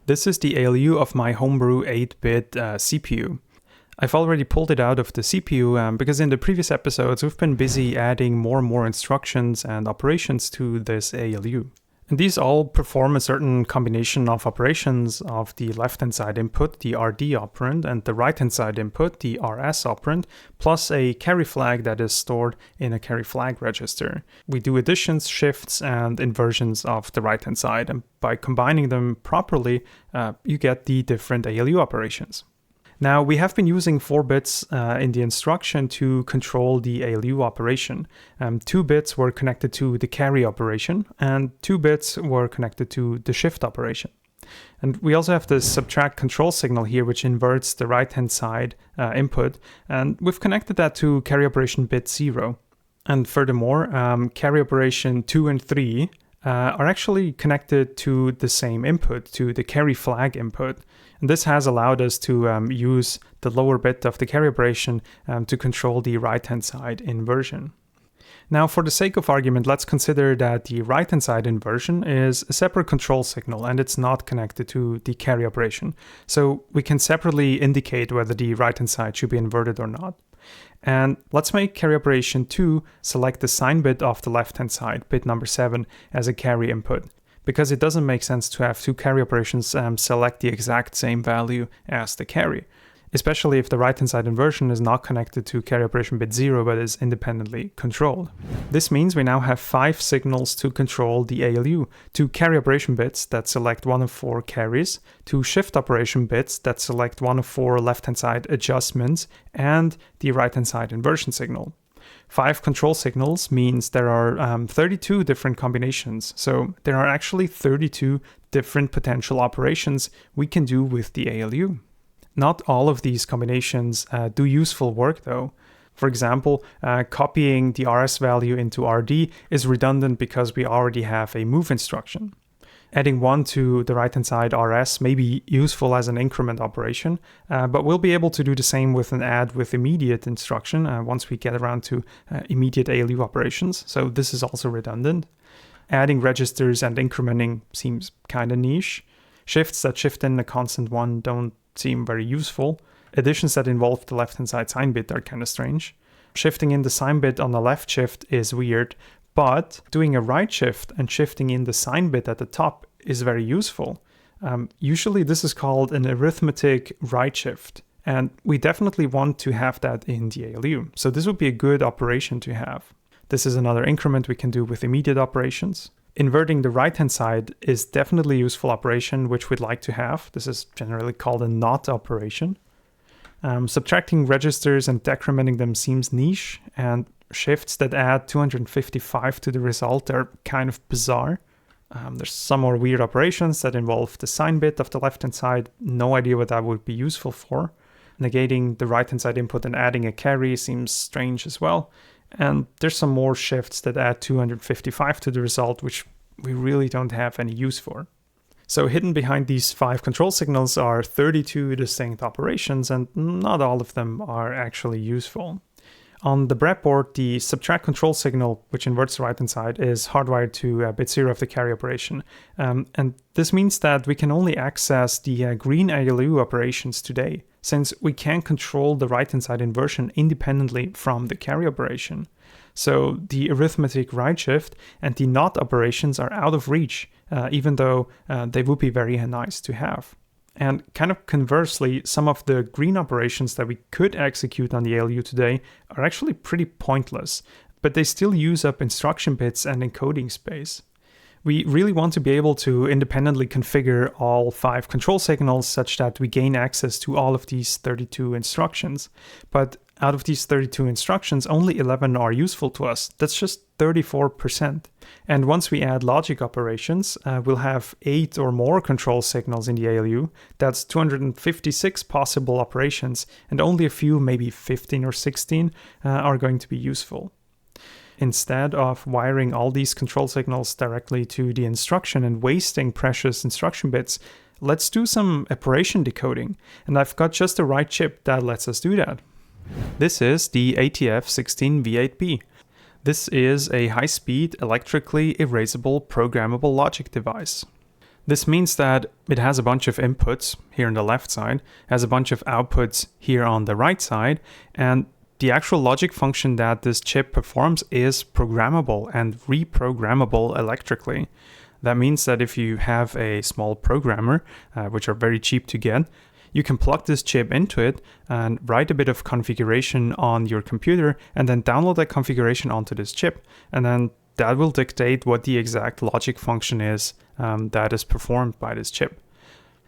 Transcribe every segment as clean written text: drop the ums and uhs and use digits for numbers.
This is the ALU of my homebrew 8-bit CPU. I've already pulled it out of the CPU because in the previous episodes we've been busy adding more and more instructions and operations to this ALU. And these all perform a certain combination of operations of the left-hand side input, the RD operand, and the right-hand side input, the RS operand, plus a carry flag that is stored in a carry flag register. We do additions, shifts, and inversions of the right-hand side, and by combining them properly, you get the different ALU operations. Now, we have been using 4 bits in the instruction to control the ALU operation. 2 bits were connected to the carry operation, and 2 bits were connected to the shift operation. And we also have the subtract control signal here, which inverts the right-hand side input, and we've connected that to carry operation bit 0. And furthermore, carry operation 2 and 3 are actually connected to the same input, to the carry flag input. And this has allowed us to use the lower bit of the carry operation to control the right-hand side inversion. Now, for the sake of argument, let's consider that the right-hand side inversion is a separate control signal and it's not connected to the carry operation. So we can separately indicate whether the right-hand side should be inverted or not. And let's make carry operation 2 select the sign bit of the left-hand side, bit number 7, as a carry input, because it doesn't make sense to have 2 carry operations select the exact same value as the carry, especially if the right-hand side inversion is not connected to carry operation bit 0 but is independently controlled. This means we now have 5 signals to control the ALU, 2 carry operation bits that select one of 4 carries, 2 shift operation bits that select one of 4 left-hand side adjustments, and the right-hand side inversion signal. 5 control signals means there are 32 different combinations, so there are actually 32 different potential operations we can do with the ALU. Not all of these combinations do useful work though. For example, copying the RS value into RD is redundant because we already have a move instruction. Adding 1 to the right-hand side RS may be useful as an increment operation, but we'll be able to do the same with an add with immediate instruction once we get around to immediate ALU operations, so this is also redundant. Adding registers and incrementing seems kind of niche. Shifts that shift in a constant 1 don't seem very useful. Additions that involve the left-hand side sign bit are kind of strange. Shifting in the sign bit on the left shift is weird, but doing a right shift and shifting in the sign bit at the top is very useful. Usually this is called an arithmetic right shift, and we definitely want to have that in the ALU. So this would be a good operation to have. This is another increment we can do with immediate operations. Inverting the right-hand side is definitely a useful operation which we'd like to have. This is generally called a NOT operation. Subtracting registers and decrementing them seems niche, and shifts that add 255 to the result are kind of bizarre. There's some more weird operations that involve the sign bit of the left-hand side. No idea what that would be useful for. Negating the right-hand side input and adding a carry seems strange as well. And there's some more shifts that add 255 to the result, which we really don't have any use for. So hidden behind these 5 control signals are 32 distinct operations, and not all of them are actually useful. On the breadboard, the subtract control signal, which inverts the right-hand side, is hardwired to bit 0 of the carry operation. And this means that we can only access the green ALU operations today, since we can't control the right-hand side inversion independently from the carry operation. So the arithmetic right shift and the NOT operations are out of reach, even though they would be very nice to have. And kind of conversely, some of the green operations that we could execute on the ALU today are actually pretty pointless, but they still use up instruction bits and encoding space. We really want to be able to independently configure all 5 control signals such that we gain access to all of these 32 instructions. But out of these 32 instructions, only 11 are useful to us. That's just 34%. And once we add logic operations, we'll have 8 or more control signals in the ALU. That's 256 possible operations, and only a few, maybe 15 or 16, are going to be useful. Instead of wiring all these control signals directly to the instruction and wasting precious instruction bits, let's do some operation decoding. And I've got just the right chip that lets us do that. This is the ATF16V8B. This is a high-speed, electrically erasable programmable logic device. This means that it has a bunch of inputs here on the left side, has a bunch of outputs here on the right side, and the actual logic function that this chip performs is programmable and reprogrammable electrically. That means that if you have a small programmer, which are very cheap to get, you can plug this chip into it and write a bit of configuration on your computer and then download that configuration onto this chip. And then that will dictate what the exact logic function is that is performed by this chip.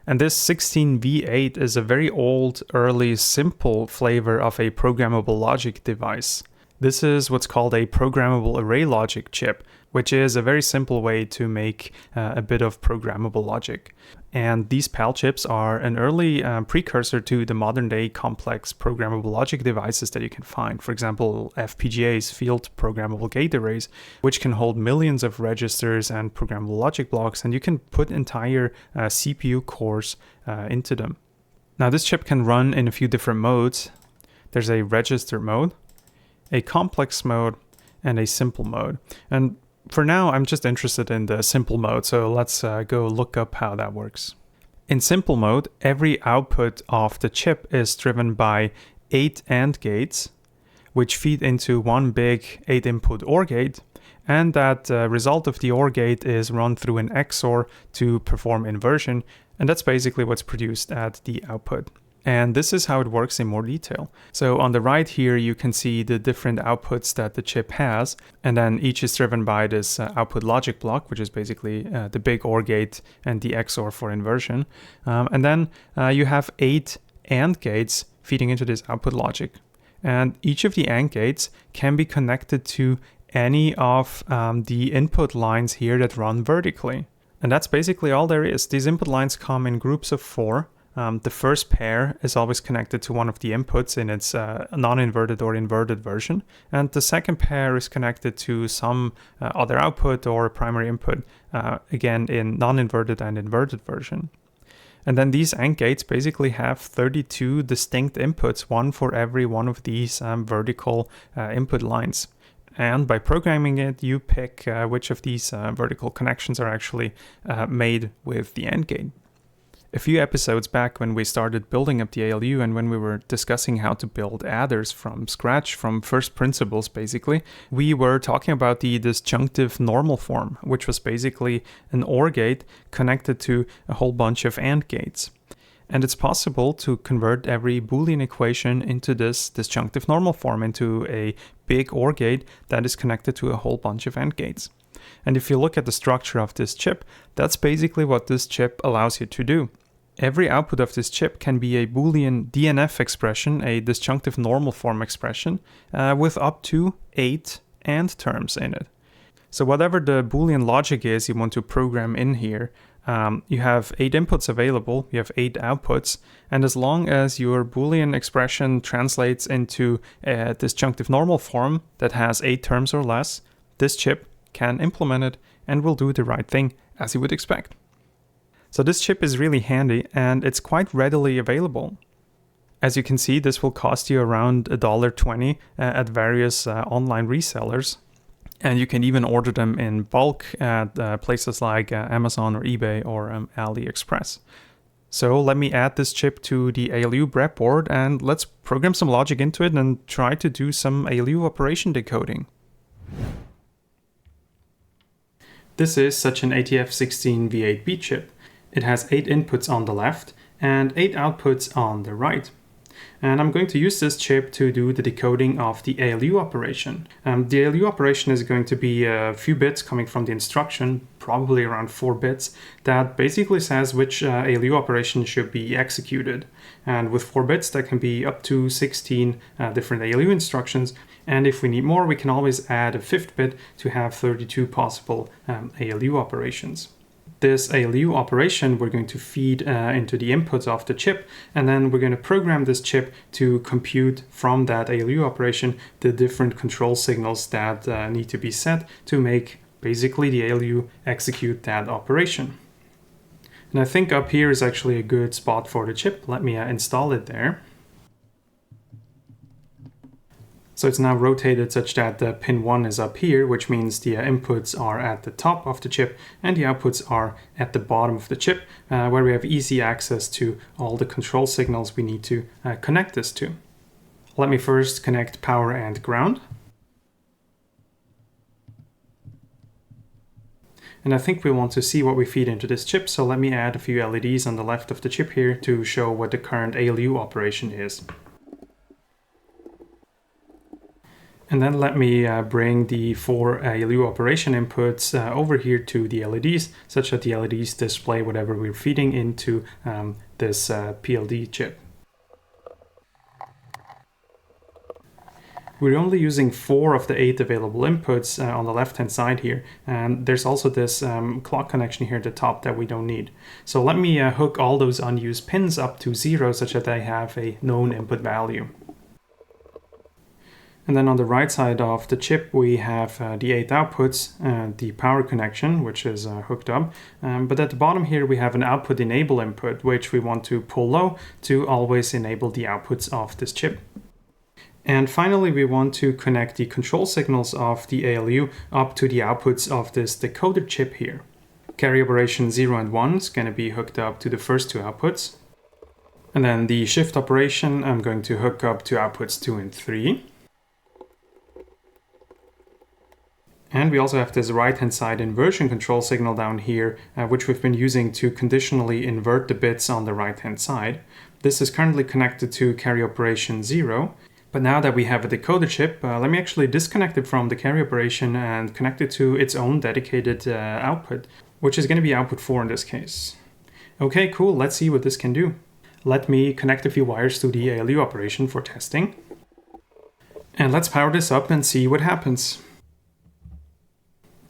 And this 16V8 is a very old, early, simple flavor of a programmable logic device. This is what's called a programmable array logic chip, which is a very simple way to make a bit of programmable logic. And these PAL chips are an early precursor to the modern day complex programmable logic devices that you can find. For example, FPGAs, field programmable gate arrays, which can hold millions of registers and programmable logic blocks, and you can put entire CPU cores into them. Now this chip can run in a few different modes. There's a register mode, a complex mode, and a simple mode. And for now, I'm just interested in the simple mode, so let's go look up how that works. In simple mode, every output of the chip is driven by 8 AND gates, which feed into one big 8-input OR gate, and that result of the OR gate is run through an XOR to perform inversion, and that's basically what's produced at the output. And this is how it works in more detail. So on the right here, you can see the different outputs that the chip has, and then each is driven by this output logic block, which is basically the big OR gate and the XOR for inversion. And then you have 8 AND gates feeding into this output logic. And each of the AND gates can be connected to any of the input lines here that run vertically. And that's basically all there is. These input lines come in groups of 4. The first pair is always connected to one of the inputs in its non-inverted or inverted version, and the second pair is connected to some other output or primary input, again in non-inverted and inverted version. And then these AND gates basically have 32 distinct inputs, one for every one of these vertical input lines. And by programming it, you pick which of these vertical connections are actually made with the AND gate. A few episodes back when we started building up the ALU and when we were discussing how to build adders from scratch, from first principles basically, we were talking about the disjunctive normal form, which was basically an OR gate connected to a whole bunch of AND gates. And it's possible to convert every Boolean equation into this disjunctive normal form, into a big OR gate that is connected to a whole bunch of AND gates. And if you look at the structure of this chip, that's basically what this chip allows you to do. Every output of this chip can be a Boolean DNF expression, a disjunctive normal form expression, with up to 8 AND terms in it. So whatever the Boolean logic is you want to program in here, you have 8 inputs available, you have 8 outputs, and as long as your Boolean expression translates into a disjunctive normal form that has 8 terms or less, this chip can implement it and will do the right thing as you would expect. So this chip is really handy and it's quite readily available. As you can see, this will cost you around $1.20 at various online resellers. And you can even order them in bulk at places like Amazon or eBay or AliExpress. So let me add this chip to the ALU breadboard and let's program some logic into it and try to do some ALU operation decoding. This is such an ATF16V8B chip. It has 8 inputs on the left and 8 outputs on the right. And I'm going to use this chip to do the decoding of the ALU operation. The ALU operation is going to be a few bits coming from the instruction, probably around 4 bits, that basically says which ALU operation should be executed. And with 4 bits, that can be up to 16 different ALU instructions. And if we need more, we can always add a 5th bit to have 32 possible ALU operations. This ALU operation we're going to feed into the inputs of the chip, and then we're going to program this chip to compute from that ALU operation the different control signals that need to be set to make basically the ALU execute that operation. And I think up here is actually a good spot for the chip. Let me install it there. So it's now rotated such that the pin 1 is up here, which means the inputs are at the top of the chip and the outputs are at the bottom of the chip, where we have easy access to all the control signals we need to connect this to. Let me first connect power and ground. And I think we want to see what we feed into this chip, so let me add a few LEDs on the left of the chip here to show what the current ALU operation is. And then let me bring the 4 ALU operation inputs over here to the LEDs, such that the LEDs display whatever we're feeding into this PLD chip. We're only using 4 of the 8 available inputs on the left-hand side here, and there's also this clock connection here at the top that we don't need. So let me hook all those unused pins up to 0 such that I have a known input value. And then on the right side of the chip, we have the 8 outputs, the power connection, which is hooked up. But at the bottom here, we have an output enable input, which we want to pull low to always enable the outputs of this chip. And finally, we want to connect the control signals of the ALU up to the outputs of this decoder chip here. Carry operation 0 and 1 is going to be hooked up to the first 2 outputs. And then the shift operation, I'm going to hook up to outputs 2 and 3. And we also have this right-hand side inversion control signal down here, which we've been using to conditionally invert the bits on the right-hand side. This is currently connected to carry operation 0. But now that we have a decoder chip, let me actually disconnect it from the carry operation and connect it to its own dedicated output, which is going to be output 4 in this case. Okay, cool. Let's see what this can do. Let me connect a few wires to the ALU operation for testing. And let's power this up and see what happens.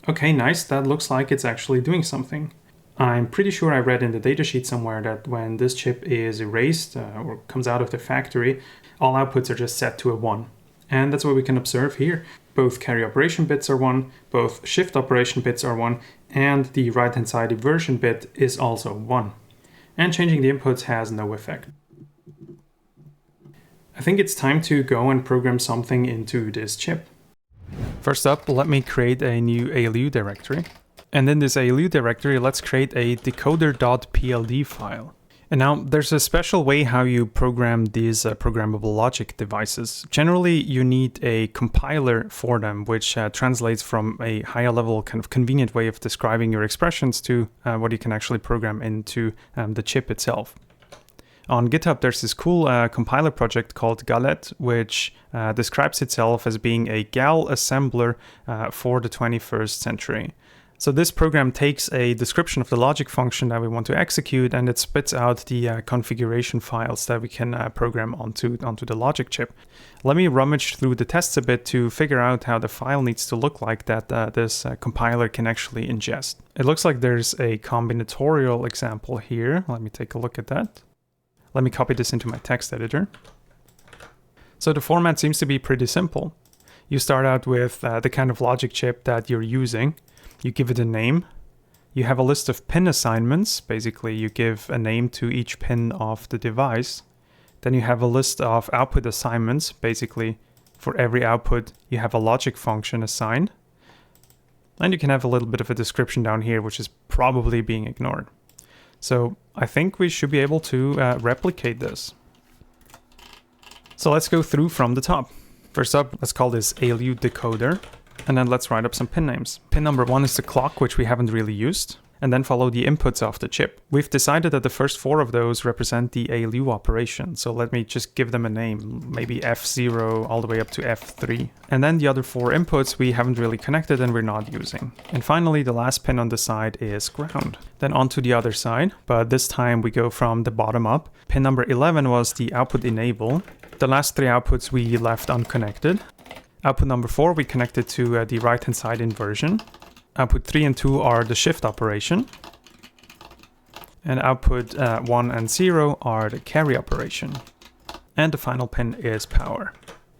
Okay, nice. That looks like it's actually doing something. I'm pretty sure I read in the datasheet somewhere that when this chip is erased or comes out of the factory, all outputs are just set to a 1. And that's what we can observe here. Both carry operation bits are 1, both shift operation bits are 1, and the right-hand side inversion bit is also 1. And changing the inputs has no effect. I think it's time to go and program something into this chip. First up, let me create a new ALU directory. And in this ALU directory, let's create a decoder.pld file. And now there's a special way how you program these programmable logic devices. Generally, you need a compiler for them, which translates from a higher level kind of convenient way of describing your expressions to what you can actually program into the chip itself. On GitHub, there's this cool compiler project called Galette, which describes itself as being a GAL assembler for the 21st century. So this program takes a description of the logic function that we want to execute, and it spits out the configuration files that we can program onto the logic chip. Let me rummage through the tests a bit to figure out how the file needs to look like that this compiler can actually ingest. It looks like there's a combinatorial example here. Let me take a look at that. Let me copy this into my text editor. So the format seems to be pretty simple. You start out with the kind of logic chip that you're using. You give it a name. You have a list of pin assignments. Basically, you give a name to each pin of the device. Then you have a list of output assignments. Basically, for every output, you have a logic function assigned. And you can have a little bit of a description down here, which is probably being ignored. So I think we should be able to replicate this. So let's go through from the top. First up, let's call this ALU decoder. And then let's write up some pin names. Pin number 1 is the clock, which we haven't really used. And then follow the inputs of the chip. We've decided that the first 4 of those represent the ALU operation. So let me just give them a name, maybe F0 all the way up to F3. And then the other 4 inputs we haven't really connected and we're not using. And finally, the last pin on the side is ground. Then onto the other side, but this time we go from the bottom up. Pin number 11 was the output enable. The last 3 outputs we left unconnected. Output number 4 we connected to the right-hand side inversion. Output 3 and 2 are the shift operation. And output 1 and 0 are the carry operation. And the final pin is power.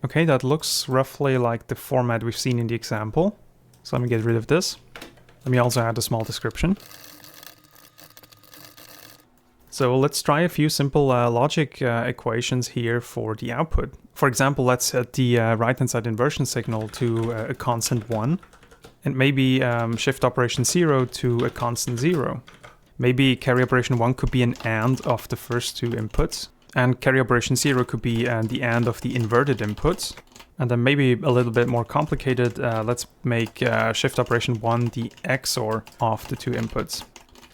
Okay, that looks roughly like the format we've seen in the example. So let me get rid of this. Let me also add a small description. So let's try a few simple logic equations here for the output. For example, let's set the right-hand side inversion signal to a constant 1, and maybe shift operation 0 to a constant 0. Maybe carry operation 1 could be an AND of the first two inputs, and carry operation 0 could be the AND of the inverted inputs. And then maybe a little bit more complicated, let's make shift operation 1 the XOR of the two inputs.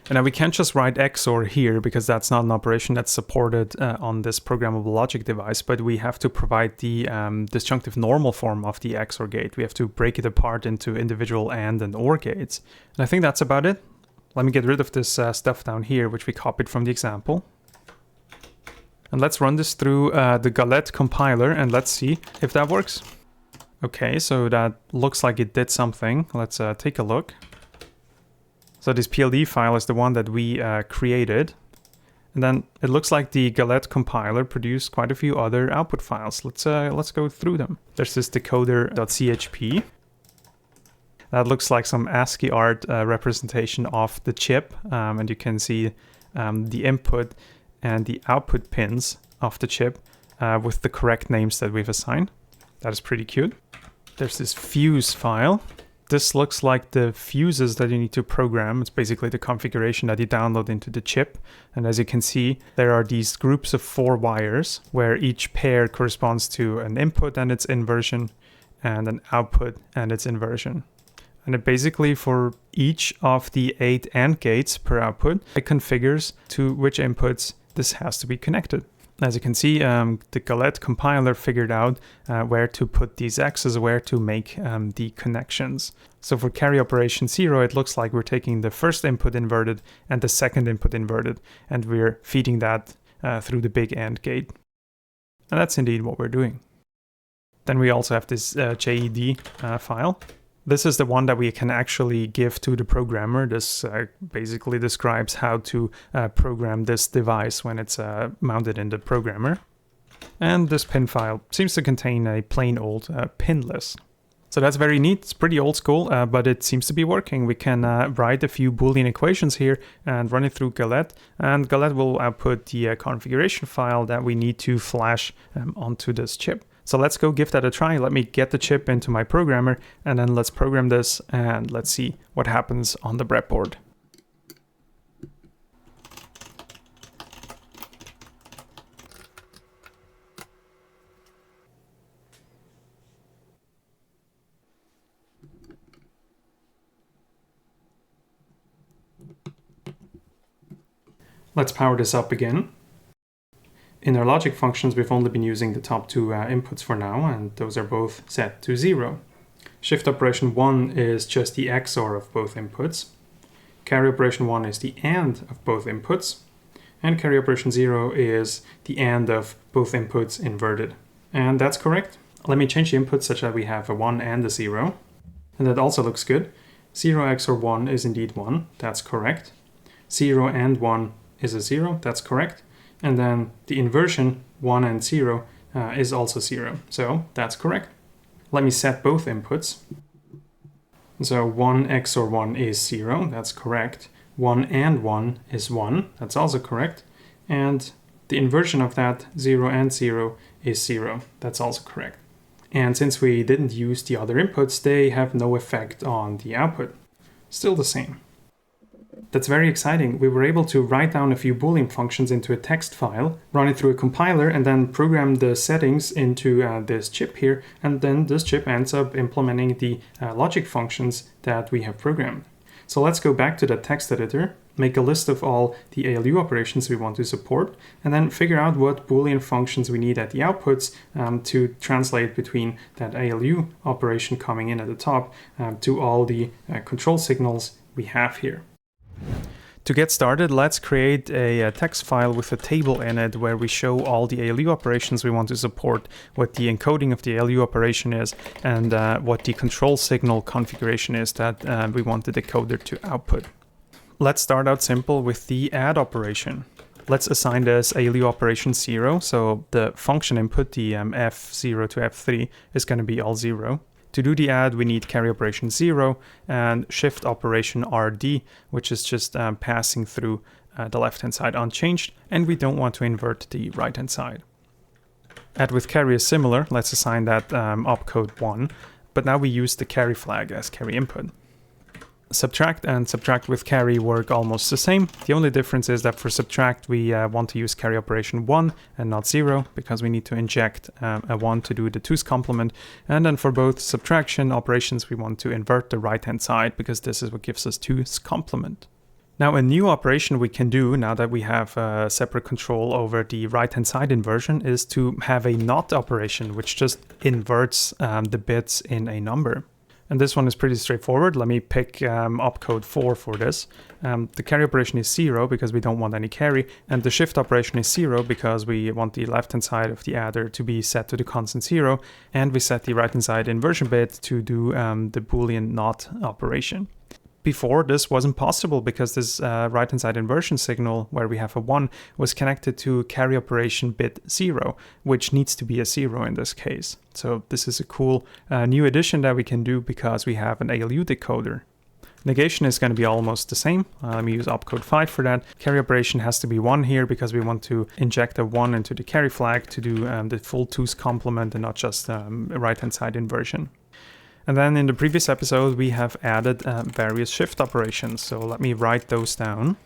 And now we can't just write XOR here because that's not an operation that's supported on this programmable logic device, but we have to provide the disjunctive normal form of the XOR gate. We have to break it apart into individual AND and OR gates. And I think that's about it. Let me get rid of this stuff down here, which we copied from the example. And let's run this through the Galette compiler and let's see if that works. Okay, so that looks like it did something. Let's take a look. So this PLD file is the one that we created. And then it looks like the Galette compiler produced quite a few other output files. Let's go through them. There's this decoder.chp. That looks like some ASCII art representation of the chip. And you can see the input and the output pins of the chip with the correct names that we've assigned. That is pretty cute. There's this fuse file. This looks like the fuses that you need to program. It's basically the configuration that you download into the chip. And as you can see, there are these groups of 4 wires where each pair corresponds to an input and its inversion and an output and its inversion. And it basically, for each of the 8 AND gates per output, it configures to which inputs this has to be connected. As you can see, the Galette compiler figured out where to put these X's, where to make the connections. So for carry operation 0, it looks like we're taking the first input inverted and the second input inverted, and we're feeding that through the big AND gate. And that's indeed what we're doing. Then we also have this JED file. This is the one that we can actually give to the programmer. This basically describes how to program this device when it's mounted in the programmer. And this pin file seems to contain a plain old pin list. So that's very neat. It's pretty old school, but it seems to be working. We can write a few Boolean equations here and run it through Galette. And Galette will output the configuration file that we need to flash onto this chip. So let's go give that a try. Let me get the chip into my programmer and then let's program this and let's see what happens on the breadboard. Let's power this up again. In our logic functions, we've only been using the top 2 inputs for now, and those are both set to 0. Shift operation 1 is just the XOR of both inputs. Carry operation 1 is the AND of both inputs. And carry operation 0 is the AND of both inputs inverted. And that's correct. Let me change the inputs such that we have a 1 and a 0. And that also looks good. 0 XOR 1 is indeed 1. That's correct. 0 and 1 is a 0. That's correct. And then the inversion, 1 and 0, is also 0. So that's correct. Let me set both inputs. So 1 XOR 1 is 0. That's correct. 1 and 1 is 1. That's also correct. And the inversion of that, 0 and 0, is 0. That's also correct. And since we didn't use the other inputs, they have no effect on the output. Still the same. That's very exciting. We were able to write down a few Boolean functions into a text file, run it through a compiler, and then program the settings into this chip here. And then this chip ends up implementing the logic functions that we have programmed. So let's go back to the text editor, make a list of all the ALU operations we want to support, and then figure out what Boolean functions we need at the outputs to translate between that ALU operation coming in at the top to all the control signals we have here. To get started, let's create a text file with a table in it where we show all the ALU operations we want to support, what the encoding of the ALU operation is, and what the control signal configuration is that we want the decoder to output. Let's start out simple with the add operation. Let's assign this ALU operation 0, so the function input, the F0 to F3, is going to be all 0. To do the add, we need carry operation 0 and shift operation RD, which is just passing through the left-hand side unchanged, and we don't want to invert the right-hand side. Add with carry is similar. Let's assign that opcode 1, but now we use the carry flag as carry input. Subtract and subtract with carry work almost the same. The only difference is that for subtract we want to use carry operation 1 and not 0, because we need to inject a 1 to do the 2's complement. And then for both subtraction operations we want to invert the right hand side, because this is what gives us 2's complement. Now a new operation we can do, now that we have separate control over the right hand side inversion, is to have a NOT operation, which just inverts the bits in a number. And this one is pretty straightforward. Let me pick opcode 4 for this. The carry operation is 0 because we don't want any carry, and the shift operation is 0 because we want the left-hand side of the adder to be set to the constant 0, and we set the right-hand side inversion bit to do the Boolean NOT operation. Before, this wasn't possible because this right-hand side inversion signal, where we have a 1, was connected to carry operation bit 0, which needs to be a 0 in this case. So this is a cool new addition that we can do because we have an ALU decoder. Negation is going to be almost the same. Let me use opcode 5 for that. Carry operation has to be 1 here because we want to inject a 1 into the carry flag to do the full 2's complement and not just a right-hand side inversion. And then in the previous episode, we have added various shift operations. So let me write those down.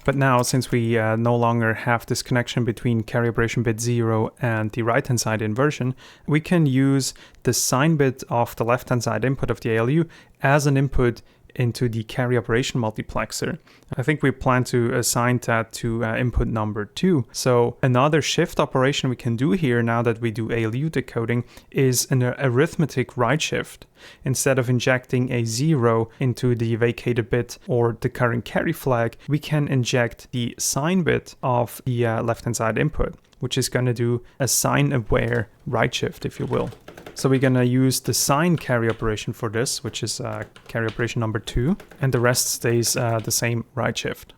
But now, since we no longer have this connection between carry operation bit 0 and the right-hand side inversion, we can use the sign bit of the left-hand side input of the ALU as an input into the carry operation multiplexer. I think we plan to assign that to input number 2. So another shift operation we can do here, now that we do ALU decoding, is an arithmetic right shift. Instead of injecting a 0 into the vacated bit or the current carry flag, we can inject the sign bit of the left-hand side input, which is going to do a sign aware right shift, if you will. So we're going to use the sign carry operation for this, which is carry operation number 2, and the rest stays the same right shift.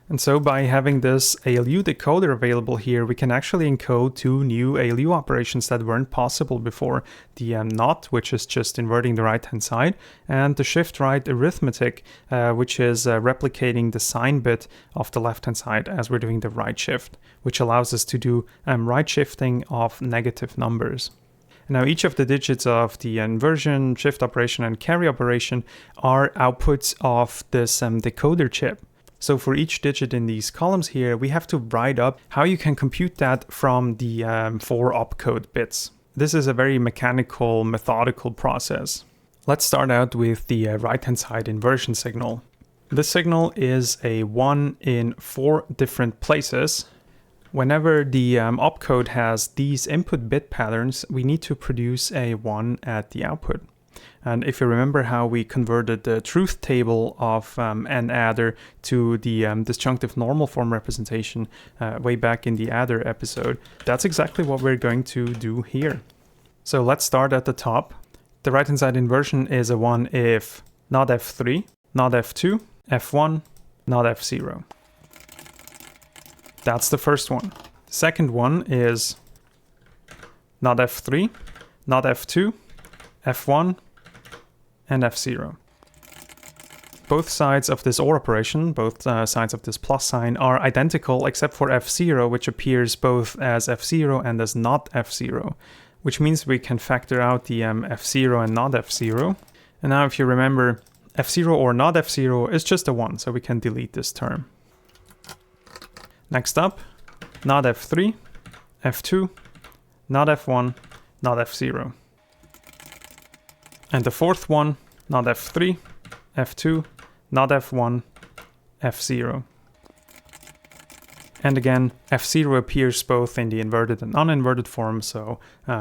And so by having this ALU decoder available here, we can actually encode 2 new ALU operations that weren't possible before. The NOT, which is just inverting the right-hand side, and the shift right arithmetic, which is replicating the sign bit of the left-hand side as we're doing the right shift, which allows us to do right shifting of negative numbers. Now each of the digits of the inversion, shift operation, and carry operation are outputs of this decoder chip. So for each digit in these columns here, we have to write up how you can compute that from the 4 opcode bits. This is a very mechanical, methodical process. Let's start out with the right-hand side inversion signal. This signal is a 1 in 4 different places. Whenever the opcode has these input bit patterns, we need to produce a 1 at the output. And if you remember how we converted the truth table of an adder to the disjunctive normal form representation way back in the adder episode, that's exactly what we're going to do here. So let's start at the top. The right-hand side inversion is a 1 if not F3, not F2, F1, not F0. That's the first one. The second one is not F3, not F2, F1, and F0. Both sides of this OR operation, both sides of this plus sign, are identical except for F0, which appears both as F0 and as not F0, which means we can factor out the F0 and not F0. And now if you remember, F0 or not F0 is just a 1, so we can delete this term. Next up, not F3, F2, not F1, not F0. And the fourth one, not F3, F2, not F1, F0. And again, F0 appears both in the inverted and uninverted form, so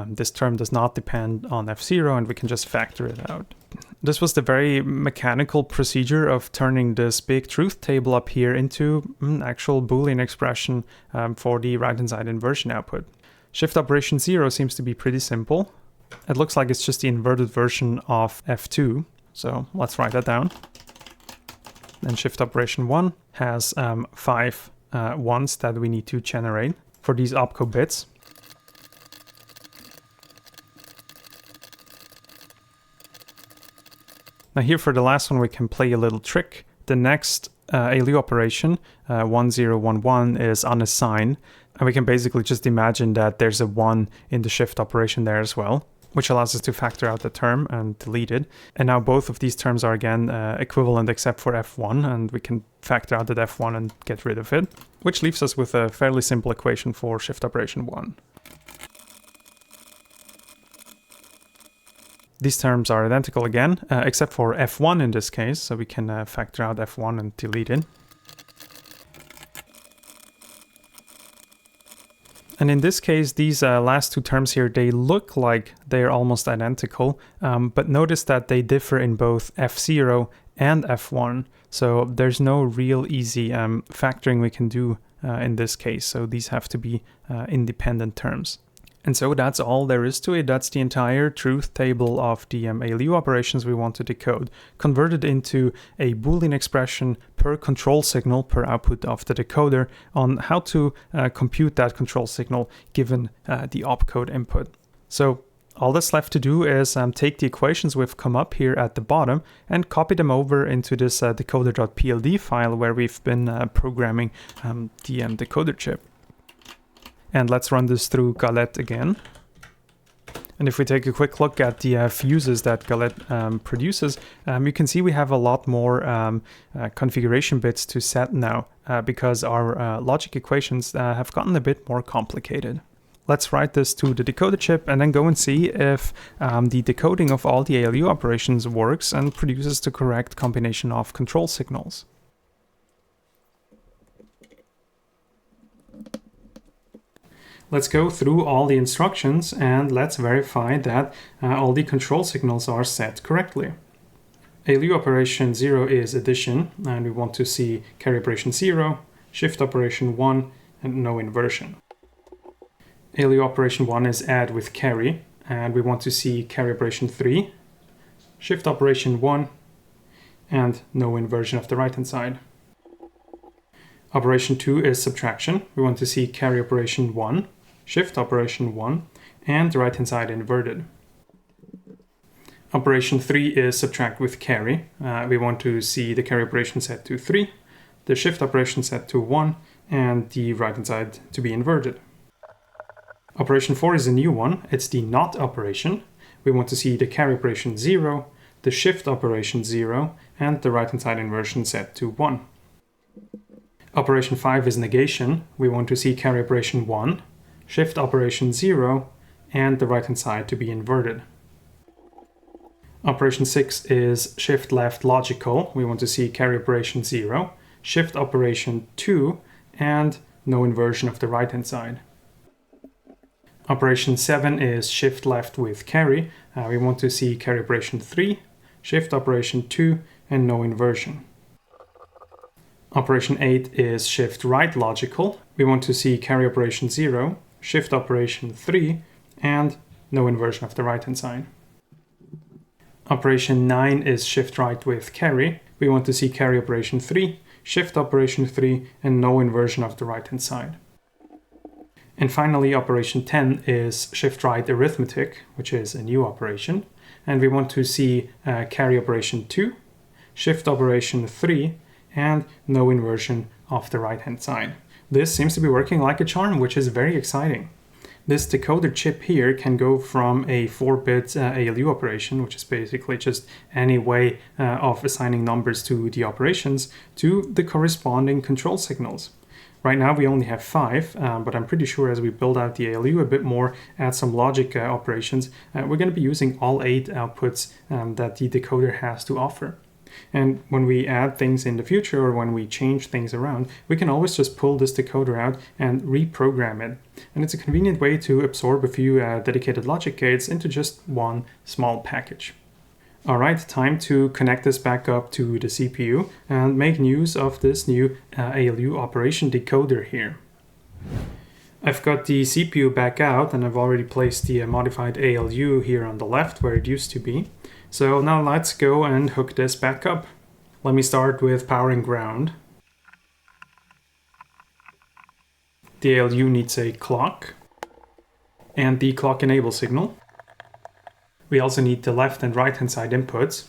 this term does not depend on F0 and we can just factor it out. This was the very mechanical procedure of turning this big truth table up here into an actual Boolean expression for the right-hand side inversion output. Shift operation 0 seems to be pretty simple. It looks like it's just the inverted version of F2, so let's write that down. Then shift operation 1 has 5 1s that we need to generate for these opcode bits. Now here for the last one, we can play a little trick. The next ALU operation, 1011, is unassigned. And we can basically just imagine that there's a 1 in the shift operation there as well, which allows us to factor out the term and delete it. And now both of these terms are again equivalent except for F1, and we can factor out that F1 and get rid of it, which leaves us with a fairly simple equation for shift operation 1. These terms are identical again, except for F1 in this case, so we can factor out F1 and delete it. And in this case, these last two terms here, they look like they're almost identical, but notice that they differ in both F0 and F1. So there's no real easy factoring we can do in this case. So these have to be independent terms. And so that's all there is to it. That's the entire truth table of the ALU operations we want to decode, converted into a Boolean expression per control signal per output of the decoder on how to compute that control signal given the opcode input. So all that's left to do is take the equations we've come up here at the bottom and copy them over into this decoder.pld file where we've been programming the decoder chip. And let's run this through Galette again. And if we take a quick look at the fuses that Galette produces, you can see we have a lot more configuration bits to set now because our logic equations have gotten a bit more complicated. Let's write this to the decoder chip and then go and see if the decoding of all the ALU operations works and produces the correct combination of control signals. Let's go through all the instructions and let's verify that all the control signals are set correctly. ALU operation 0 is addition, and we want to see carry operation 0, shift operation 1, and no inversion. ALU operation 1 is add with carry, and we want to see carry operation 3, shift operation 1, and no inversion of the right-hand side. Operation 2 is subtraction. We want to see carry operation 1, shift operation 1, and the right-hand side inverted. Operation 3 is subtract with carry. We want to see the carry operation set to 3, the shift operation set to 1, and the right-hand side to be inverted. Operation 4 is a new one. It's the NOT operation. We want to see the carry operation 0, the shift operation 0, and the right-hand side inversion set to 1. Operation 5 is negation. We want to see carry operation 1, shift operation 0, and the right-hand side to be inverted. Operation 6 is shift left logical. We want to see carry operation 0, shift operation 2, and no inversion of the right-hand side. Operation 7 is shift left with carry. We want to see carry operation 3, shift operation 2, and no inversion. Operation 8 is shift right logical. We want to see carry operation 0, shift operation 3, and no inversion of the right-hand side. Operation 9 is shift right with carry. We want to see carry operation 3, shift operation 3, and no inversion of the right-hand side. And finally, operation 10 is shift right arithmetic, which is a new operation. And we want to see carry operation 2, shift operation 3, and no inversion of the right-hand side. This seems to be working like a charm, which is very exciting. This decoder chip here can go from a 4-bit ALU operation, which is basically just any way of assigning numbers to the operations, to the corresponding control signals. Right now we only have 5, but I'm pretty sure as we build out the ALU a bit more, add some logic operations, we're going to be using all 8 outputs that the decoder has to offer. And when we add things in the future or when we change things around, we can always just pull this decoder out and reprogram it. And it's a convenient way to absorb a few dedicated logic gates into just one small package. All right, time to connect this back up to the CPU and make use of this new ALU operation decoder here. I've got the CPU back out and I've already placed the modified ALU here on the left where it used to be. So now let's go and hook this back up. Let me start with powering ground. The ALU needs a clock and the clock enable signal. We also need the left and right hand side inputs.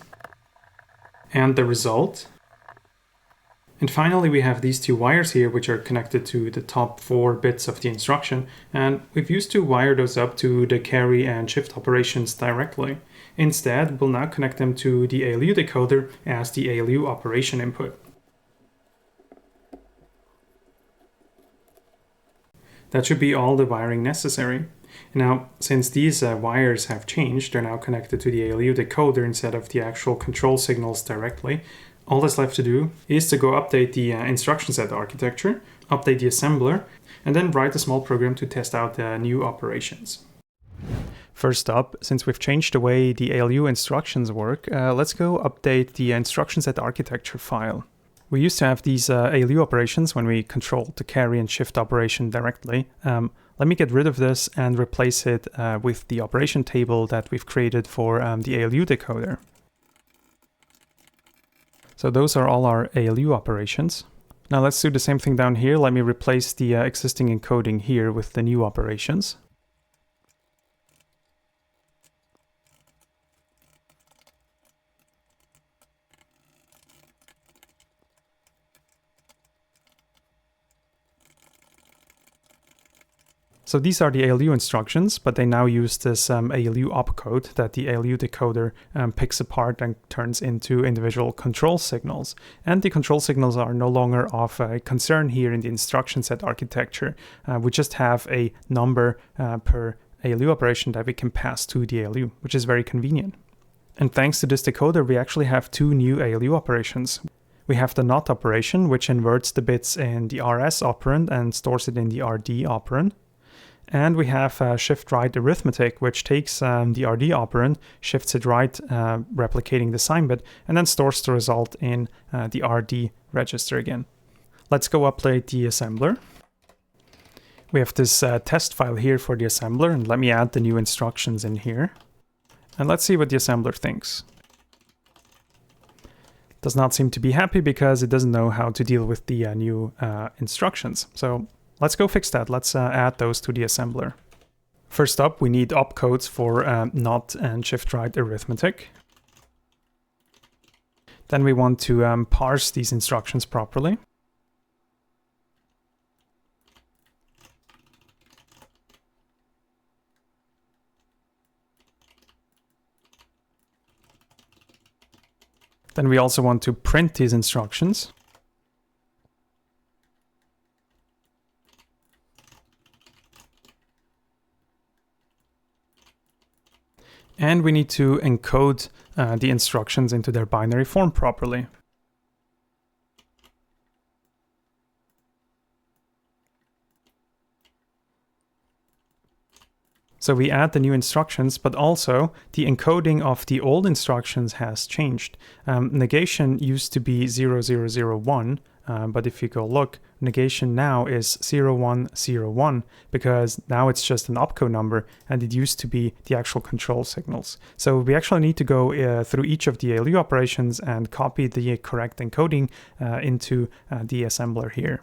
and the result. And finally, we have these two wires here, which are connected to the top 4 bits of the instruction. And we've used to wire those up to the carry and shift operations directly. Instead, we'll now connect them to the ALU decoder as the ALU operation input. That should be all the wiring necessary. Now, since these wires have changed, they're now connected to the ALU decoder instead of the actual control signals directly. All that's left to do is to go update the instruction set architecture, update the assembler, and then write a small program to test out the new operations. First up, since we've changed the way the ALU instructions work, let's go update the instruction set architecture file. We used to have these ALU operations when we controlled the carry and shift operation directly. Let me get rid of this and replace it with the operation table that we've created for the ALU decoder. So those are all our ALU operations. Now let's do the same thing down here. Let me replace the existing encoding here with the new operations. So these are the ALU instructions, but they now use this ALU opcode that the ALU decoder picks apart and turns into individual control signals. And the control signals are no longer of concern here in the instruction set architecture. We just have a number per ALU operation that we can pass to the ALU, which is very convenient. And thanks to this decoder, we actually have 2 new ALU operations. We have the NOT operation, which inverts the bits in the RS operand and stores it in the RD operand. And we have shift right arithmetic, which takes the RD operand, shifts it right, replicating the sign bit, and then stores the result in the RD register again. Let's go update the assembler. We have this test file here for the assembler, and let me add the new instructions in here. And let's see what the assembler thinks. Does not seem to be happy because it doesn't know how to deal with the new instructions. So let's go fix that. Let's add those to the assembler. First up, we need opcodes for NOT and shift right arithmetic. Then we want to parse these instructions properly. Then we also want to print these instructions. And we need to encode the instructions into their binary form properly. So we add the new instructions, but also the encoding of the old instructions has changed. Negation used to be 0001, but if you go look, negation now is 0101 because now it's just an opcode number and it used to be the actual control signals. So we actually need to go through each of the ALU operations and copy the correct encoding into the assembler here.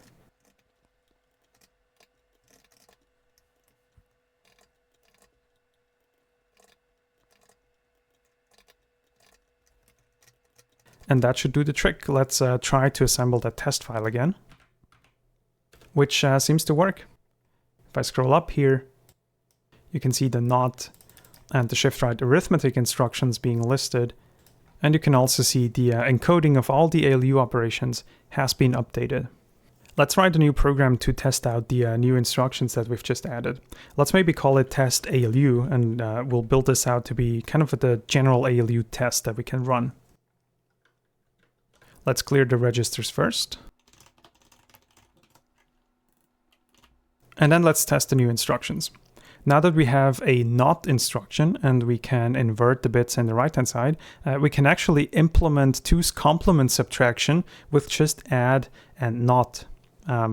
And that should do the trick. Let's try to assemble that test file again, which seems to work. If I scroll up here, you can see the NOT and the shift right arithmetic instructions being listed. And you can also see the encoding of all the ALU operations has been updated. Let's write a new program to test out the new instructions that we've just added. Let's maybe call it test ALU, and we'll build this out to be kind of the general ALU test that we can run. Let's clear the registers first. And then let's test the new instructions. Now that we have a NOT instruction and we can invert the bits in the right-hand side, we can actually implement 2's complement subtraction with just add and NOT.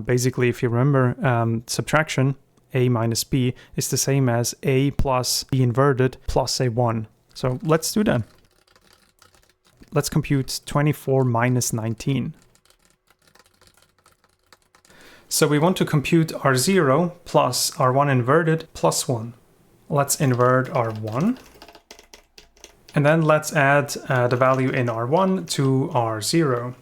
Basically, if you remember, subtraction, A minus B, is the same as A plus B inverted plus A1. So let's do that. Let's compute 24 minus 19. So we want to compute R0 plus R1 inverted plus 1. Let's invert R1. And then let's add the value in R1 to R0.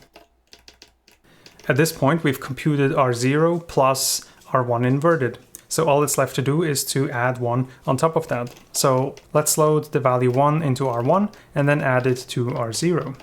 At this point, we've computed R0 plus R1 inverted. So all that's left to do is to add 1 on top of that. So let's load the value 1 into R1 and then add it to R0.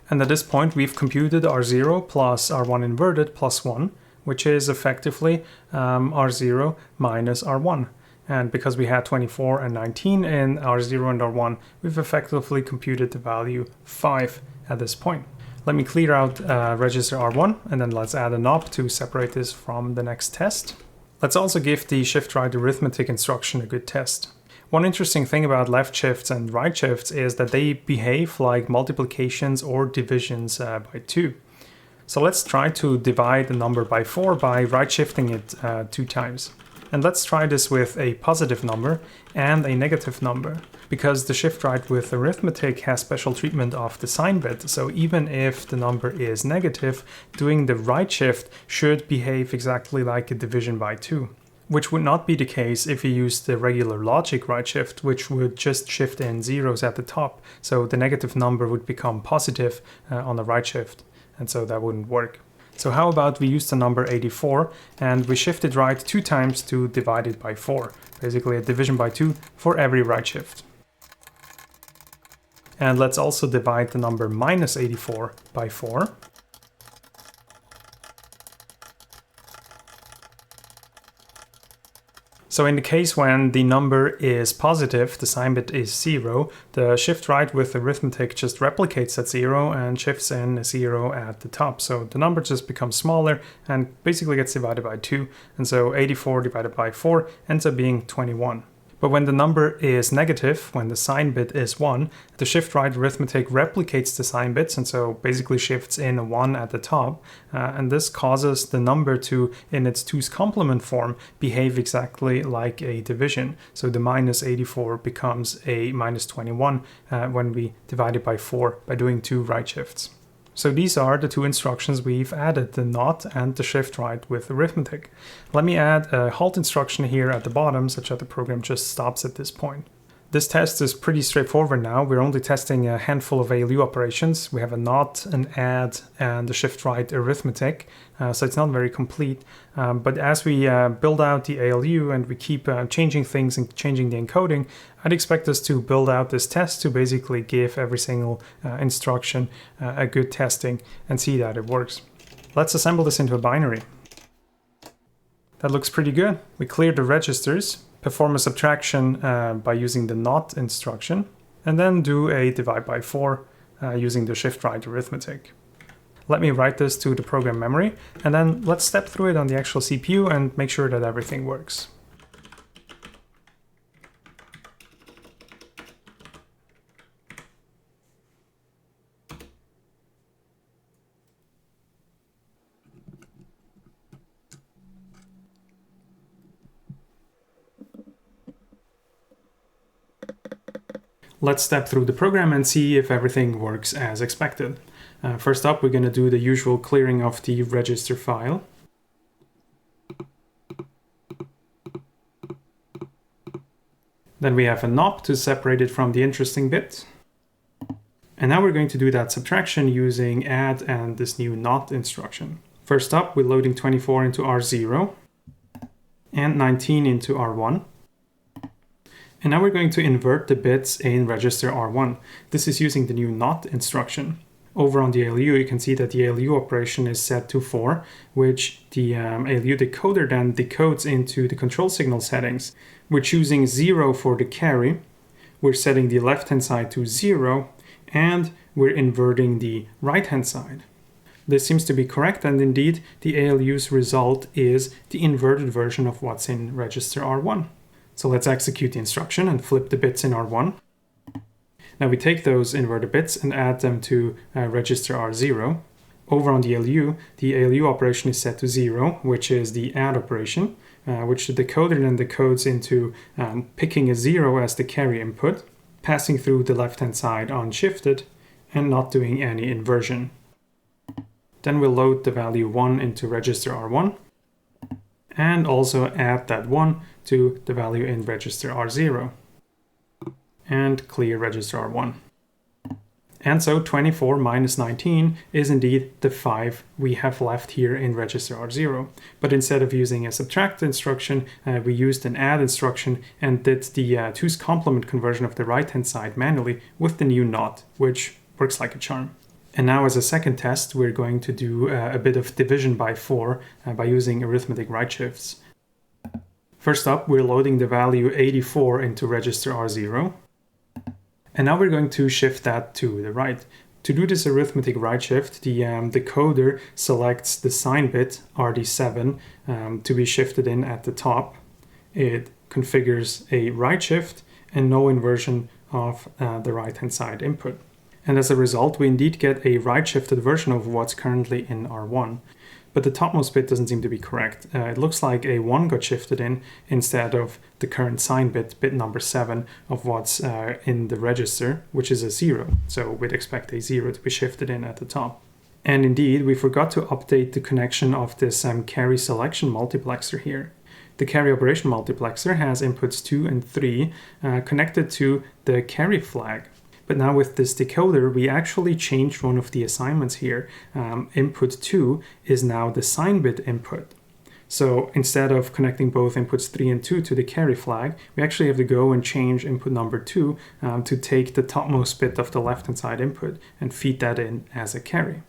And at this point, we've computed R0 plus R1 inverted plus 1, which is effectively R0 minus R1. And because we had 24 and 19 in R0 and R1, we've effectively computed the value 5 at this point. Let me clear out register R1, and then let's add a NOP to separate this from the next test. Let's also give the shift right arithmetic instruction a good test. One interesting thing about left shifts and right shifts is that they behave like multiplications or divisions by 2. So let's try to divide a number by 4 by right shifting it 2 times. And let's try this with a positive number and a negative number, because the shift right with arithmetic has special treatment of the sign bit. So even if the number is negative, doing the right shift should behave exactly like a division by 2, which would not be the case if you use the regular logic right shift, which would just shift in zeros at the top. So the negative number would become positive on the right shift, and so that wouldn't work. So how about we use the number 84 and we shift it right 2 times to divide it by 4. Basically a division by 2 for every right shift. And let's also divide the number minus 84 by 4. So in the case when the number is positive, the sign bit is 0, the shift right with arithmetic just replicates that 0 and shifts in a 0 at the top. So the number just becomes smaller and basically gets divided by 2. And so 84 divided by 4 ends up being 21. But when the number is negative, when the sign bit is 1, the shift right arithmetic replicates the sign bits and so basically shifts in a 1 at the top. And this causes the number to, in its 2's complement form, behave exactly like a division. So the minus 84 becomes a minus 21 when we divide it by 4 by doing 2 right shifts. So these are the 2 instructions we've added, the NOT and the shift right with arithmetic. Let me add a halt instruction here at the bottom such that the program just stops at this point. This test is pretty straightforward now. We're only testing a handful of ALU operations. We have a NOT, an add, and a shift right arithmetic, so it's not very complete. But as we build out the ALU and we keep changing things and changing the encoding, I'd expect us to build out this test to basically give every single instruction a good testing and see that it works. Let's assemble this into a binary. That looks pretty good. We cleared the registers, perform a subtraction by using the NOT instruction, and then do a divide by 4 using the shift right arithmetic. Let me write this to the program memory, and then let's step through it on the actual CPU and make sure that everything works. Let's step through the program and see if everything works as expected. First up, we're going to do the usual clearing of the register file. Then we have a NOP to separate it from the interesting bit. And now we're going to do that subtraction using add and this new NOT instruction. First up, we're loading 24 into R0 and 19 into R1. And now we're going to invert the bits in register R1. This is using the new NOT instruction. Over on the ALU, you can see that the ALU operation is set to 4, which the ALU decoder then decodes into the control signal settings. We're choosing 0 for the carry, we're setting the left-hand side to 0, and we're inverting the right-hand side. This seems to be correct, and indeed, the ALU's result is the inverted version of what's in register R1. So let's execute the instruction and flip the bits in R1. Now we take those inverted bits and add them to register R0. Over on the ALU operation is set to 0, which is the add operation, which the decoder then decodes into picking a 0 as the carry input, passing through the left-hand side unshifted, and not doing any inversion. Then we'll load the value 1 into register R1, and also add that 1 to the value in register R0. and clear register R1. And so 24 minus 19 is indeed the 5 we have left here in register R0. But instead of using a subtract instruction, we used an add instruction and did the 2's complement conversion of the right-hand side manually with the new NOT, which works like a charm. And now as a second test, we're going to do a bit of division by 4 by using arithmetic right shifts. First up, we're loading the value 84 into register R0. And now we're going to shift that to the right. To do this arithmetic right shift, the decoder selects the sign bit RD7 to be shifted in at the top. It configures a right shift and no inversion of the right-hand side input. And as a result, we indeed get a right shifted version of what's currently in R1. But the topmost bit doesn't seem to be correct. It looks like a 1 got shifted in instead of the current sign bit, bit number 7 of what's in the register, which is a 0. So we'd expect a 0 to be shifted in at the top. And indeed, we forgot to update the connection of this carry selection multiplexer here. The carry operation multiplexer has inputs 2 and 3 connected to the carry flag. But now with this decoder, we actually changed one of the assignments here. Input 2 is now the sign bit input. So instead of connecting both inputs 3 and 2 to the carry flag, we actually have to go and change input number 2 to take the topmost bit of the left-hand side input and feed that in as a carry.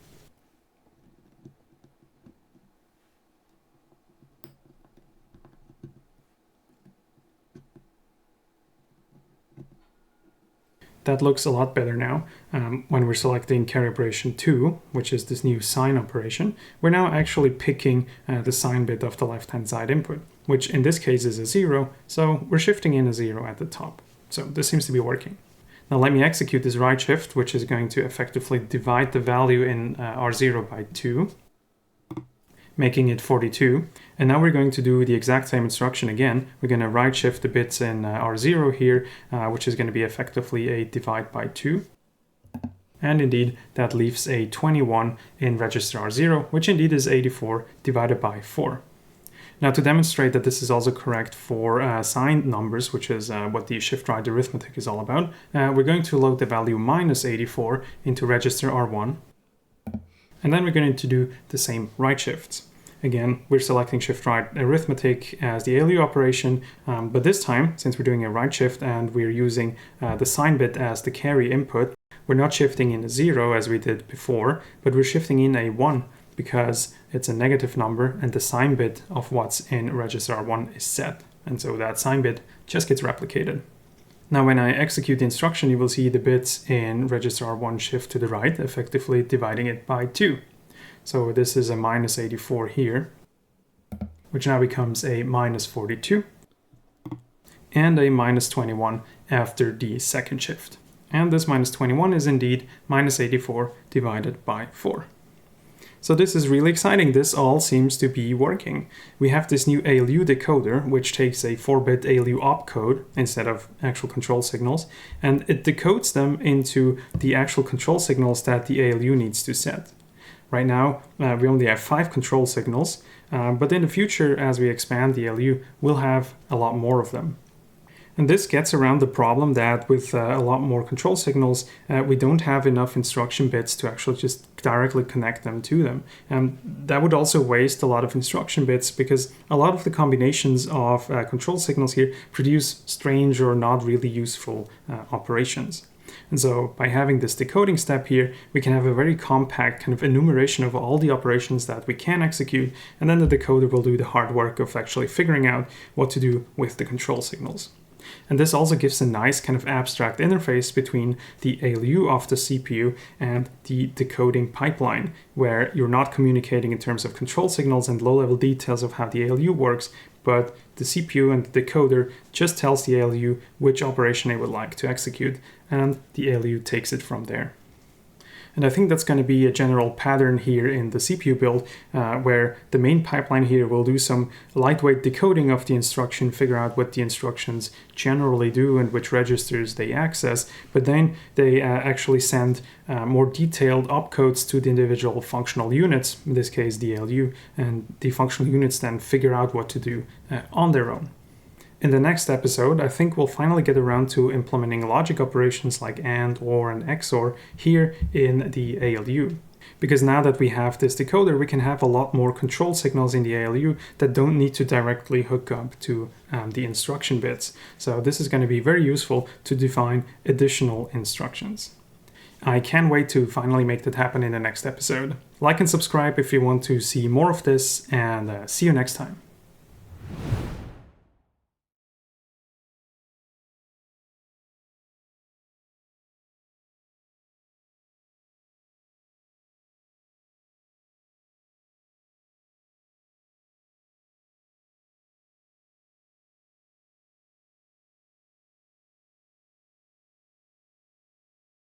That looks a lot better now. When we're selecting carry operation 2, which is this new sign operation, we're now actually picking the sign bit of the left-hand side input, which in this case is a 0, so we're shifting in a 0 at the top. So this seems to be working. Now let me execute this right shift, which is going to effectively divide the value in R0 by 2, making it 42. And now we're going to do the exact same instruction again. We're going to right shift the bits in R0 here, which is going to be effectively a divide by 2. And indeed, that leaves a 21 in register R0, which indeed is 84 divided by 4. Now to demonstrate that this is also correct for signed numbers, which is what the shift right arithmetic is all about, we're going to load the value minus 84 into register R1. And then we're going to do the same right shifts. Again, we're selecting shift right arithmetic as the ALU operation, but this time, since we're doing a right shift and we're using the sign bit as the carry input, we're not shifting in a 0 as we did before, but we're shifting in a 1 because it's a negative number and the sign bit of what's in register R1 is set. And so that sign bit just gets replicated. Now when I execute the instruction, you will see the bits in register R1 shift to the right, effectively dividing it by 2. So this is a minus 84 here, which now becomes a minus 42, and a minus 21 after the second shift. And this minus 21 is indeed minus 84 divided by 4. So this is really exciting. This all seems to be working. We have this new ALU decoder, which takes a 4-bit ALU opcode instead of actual control signals, and it decodes them into the actual control signals that the ALU needs to set. Right now, we only have 5 control signals, but in the future, as we expand the ALU, we'll have a lot more of them. And this gets around the problem that with a lot more control signals, we don't have enough instruction bits to actually just directly connect them to them. And that would also waste a lot of instruction bits because a lot of the combinations of control signals here produce strange or not really useful operations. And so by having this decoding step here, we can have a very compact kind of enumeration of all the operations that we can execute, and then the decoder will do the hard work of actually figuring out what to do with the control signals. And this also gives a nice kind of abstract interface between the ALU of the CPU and the decoding pipeline, where you're not communicating in terms of control signals and low-level details of how the ALU works, but the CPU and the decoder just tells the ALU which operation it would like to execute, and the ALU takes it from there. And I think that's going to be a general pattern here in the CPU build, where the main pipeline here will do some lightweight decoding of the instruction, figure out what the instructions generally do and which registers they access, but then they actually send more detailed opcodes to the individual functional units, in this case the ALU, and the functional units then figure out what to do on their own. In the next episode, I think we'll finally get around to implementing logic operations like AND, OR, and XOR here in the ALU. Because now that we have this decoder, we can have a lot more control signals in the ALU that don't need to directly hook up to the instruction bits. So this is going to be very useful to define additional instructions. I can't wait to finally make that happen in the next episode. Like and subscribe if you want to see more of this, and see you next time.